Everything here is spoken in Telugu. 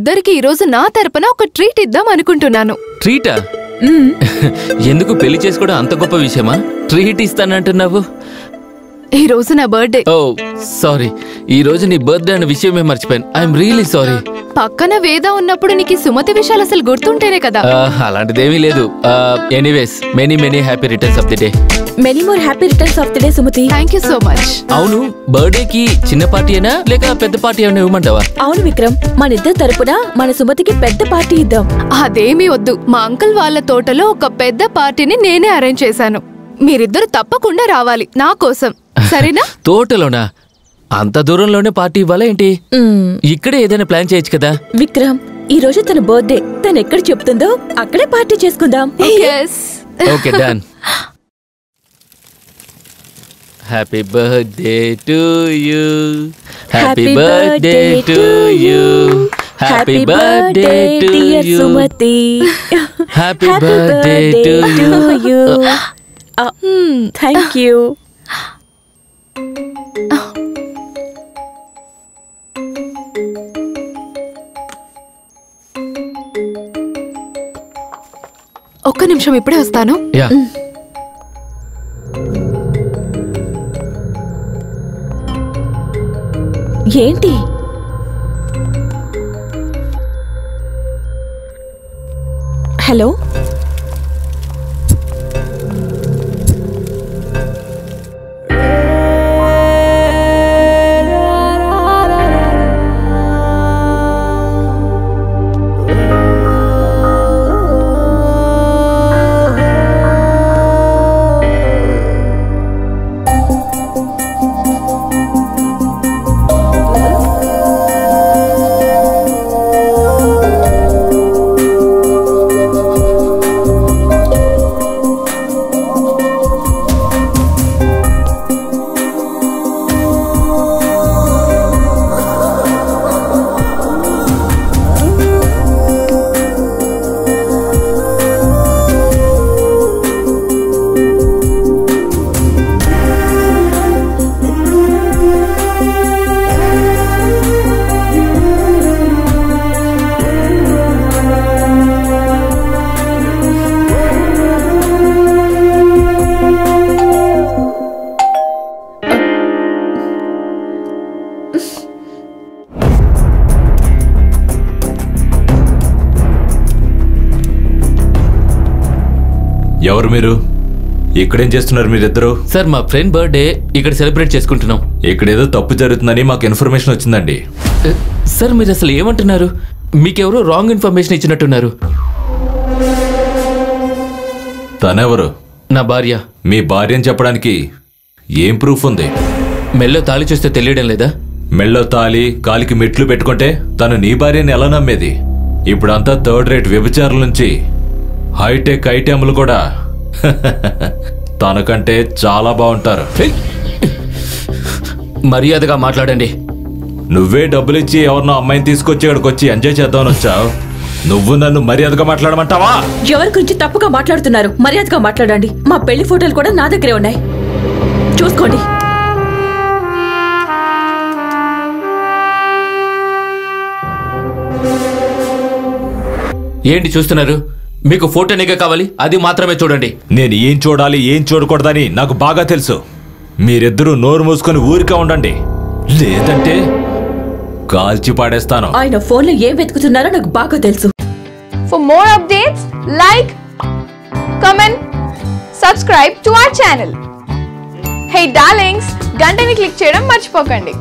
ఇద్దరికి ఈ రోజు నా తరపున ఒక ట్రీట్ ఇద్దాం అనుకుంటున్నాను. ట్రీటా? ఎందుకు పెళ్లి చేసుకోవడం అంత గొప్ప విషయమా? ట్రీట్ ఇస్తానంటున్నావు? ఈ రోజు నా బర్త్డే. ఓ సారీ, ఈ రోజు నీ బర్త్డే అనే విషయమే మర్చిపోయాను. I'm really sorry. పక్కన వేద ఉన్నప్పుడు నీకు సుమతి విషయాలు అసలు గుర్తుంటేనే కదా. అలాంటిదేమీ లేదు. Anyways many many happy returns of the day. Many more happy returns of the day Sumathi. Thank you so much. అవును, బర్త్డే కి చిన్న పార్టీ అయినా లేక పెద్ద పార్టీ అయినా ఇవ్వమంటావా? అవును విక్రమ్, మన ఇద్దరు తరపున మన సుమతికి పెద్ద పార్టీ ఇద్దాం. అదేమీ వద్దు. మా అంకుల్ వాళ్ళ తోటలో ఒక పెద్ద పార్టీని నేనే అరేంజ్ చేశాను. మీరిద్దరు తప్పకుండా రావాలి నా కోసం, సరేనా? తోటలోనా? అంత దూరంలోనే పార్టీ ఇవ్వాలా ఏంటి? ఇక్కడే ఏదైనా ప్లాన్ చేయొచ్చు కదా. విక్రమ్, ఈ రోజు తన బర్త్డే. తను ఎక్కడ చెప్తుందో అక్కడే పార్టీ చేసుకుందాం. Okay done. Happy birthday to you, happy birthday to you, happy birthday to you Sumathi, happy birthday to you. Thank you. ఒక్క నిమిషం, ఇప్పుడే వస్తాను. ఏంటి? హలో, ఎవరు మీరు? ఇక్కడేం చేస్తున్నారు మీరిద్దరు? సార్, మా ఫ్రెండ్ బర్త్డే ఇక్కడ సెలబ్రేట్ చేసుకుంటున్నాం. ఇక్కడేదో తప్పు జరుగుతుందని మాకు ఇన్ఫర్మేషన్ వచ్చిందండి. సార్, మీరు అసలు ఏమంటున్నారు? మీకెవరో రాంగ్ ఇన్ఫర్మేషన్ ఇచ్చినట్టున్నారు. తనెవరు? నా భార్య. మీ భార్యని చెప్పడానికి ఏం ప్రూఫ్ ఉంది? మెల్లో తాళి చూస్తే తెలియడం లేదా? మెల్లో తాళి, కాలికి మెట్లు పెట్టుకుంటే తను నీ భార్యని ఎలా నమ్మేది? ఇప్పుడంతా థర్డ్ రేట్ వ్యభిచారుల నుంచి హైటెక్ ఐటెంలు కూడా తనకంటే చాలా బాగుంటారు. మర్యాదగా మాట్లాడండి. నువ్వే డబ్బులిచ్చి ఎవరినో అమ్మాయిని తీసుకొచ్చి ఇక్కడికి వచ్చి ఎంజాయ్ చేద్దామని వచ్చావు. నువ్వు నన్ను మర్యాదగా మాట్లాడమంటావా? ఎవరి గురించి తప్పుగా మాట్లాడుతున్నారు? మర్యాదగా మాట్లాడండి. మా పెళ్లి ఫోటోలు కూడా నా దగ్గరే ఉన్నాయి, చూసుకోండి. ఏంటి చూస్తున్నారు? మీకు ఫోటోనిగా కావాలి, అది మాత్రమే చూడండి. నేను ఏం చూడాలి ఏం చూడకూడదని నాకు బాగా తెలుసు. మీరిద్దరూ నోరు మూసుకొని ఊరికే ఉండండి, లేదంటే కాల్చి పాడేస్తాను. ఆయన ఫోన్లో ఏం వెతుకుతున్నారో నాకు బాగా తెలుసు. For more updates like, comment, subscribe to our channel. Hey darlings, గంటని క్లిక్ చేయడం మర్చిపోకండి.